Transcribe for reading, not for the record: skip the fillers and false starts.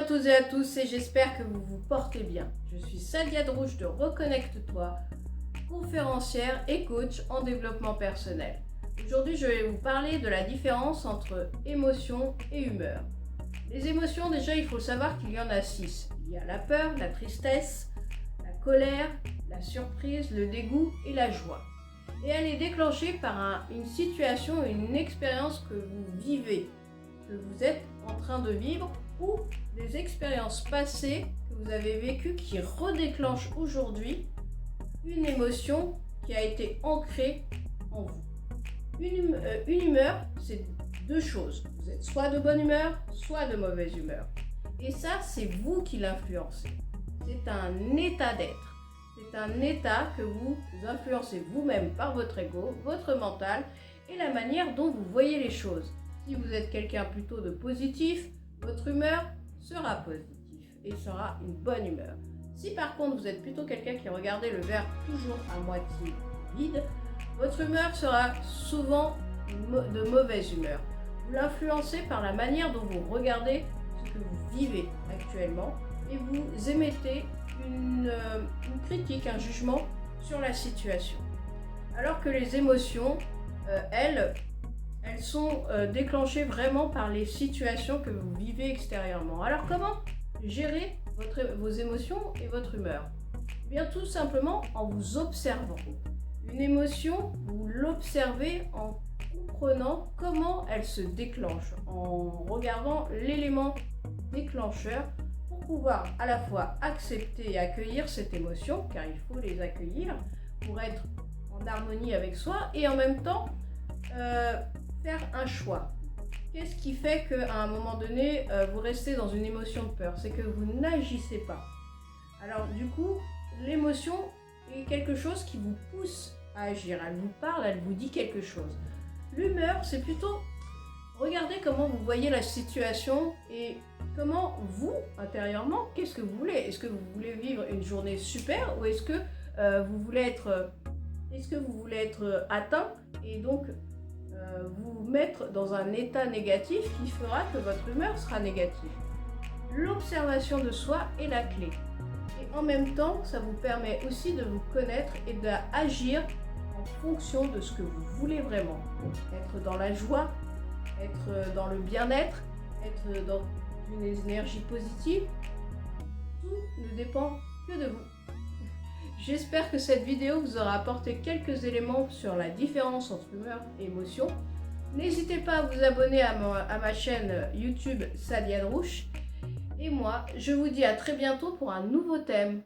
Bonjour à toutes et à tous et j'espère que vous vous portez bien. Je suis Sadia Drouche de Reconnecte-toi, conférencière et coach en développement personnel. Aujourd'hui, je vais vous parler de la différence entre émotion et humeur. Les émotions, déjà, il faut savoir qu'il y en a 6. Il y a la peur, la tristesse, la colère, la surprise, le dégoût et la joie. Et elle est déclenchée par une situation, une expérience que vous vivez, que vous êtes en train de vivre, ou des expériences passées que vous avez vécues qui redéclenchent aujourd'hui une émotion qui a été ancrée en vous. Une humeur, c'est deux choses. Vous êtes soit de bonne humeur, soit de mauvaise humeur. Et ça, c'est vous qui l'influencez. C'est un état d'être. C'est un état que vous influencez vous-même par votre ego, votre mental et la manière dont vous voyez les choses. Si vous êtes quelqu'un plutôt de positif, votre humeur sera positive et sera une bonne humeur. Si par contre vous êtes plutôt quelqu'un qui regardez le verre toujours à moitié vide, votre humeur sera souvent de mauvaise humeur. Vous l'influencez par la manière dont vous regardez ce que vous vivez actuellement et vous émettez une critique, un jugement sur la situation. Alors que les émotions, elles sont déclenchées vraiment par les situations que vous vivez extérieurement. Alors comment gérer vos émotions et votre humeur? Eh bien tout simplement en vous observant. Une émotion, vous l'observez en comprenant comment elle se déclenche, en regardant l'élément déclencheur pour pouvoir à la fois accepter et accueillir cette émotion, car il faut les accueillir pour être en harmonie avec soi et en même temps faire un choix. Qu'est-ce qui fait qu'à un moment donné, vous restez dans une émotion de peur? C'est que vous n'agissez pas. Alors du coup, l'émotion est quelque chose qui vous pousse à agir. Elle vous parle, elle vous dit quelque chose. L'humeur, c'est plutôt regardez comment vous voyez la situation et comment vous, intérieurement, qu'est-ce que vous voulez? Est-ce que vous voulez vivre une journée super ou est-ce que vous voulez être atteint et donc vous mettre dans un état négatif qui fera que votre humeur sera négative. L'observation de soi est la clé. Et en même temps, ça vous permet aussi de vous connaître et d'agir en fonction de ce que vous voulez vraiment. Être dans la joie, être dans le bien-être, être dans une énergie positive. Tout ne dépend que de vous. J'espère que cette vidéo vous aura apporté quelques éléments sur la différence entre humeur et émotion. N'hésitez pas à vous abonner à ma chaîne YouTube Sadia Drouche. Et moi, je vous dis à très bientôt pour un nouveau thème.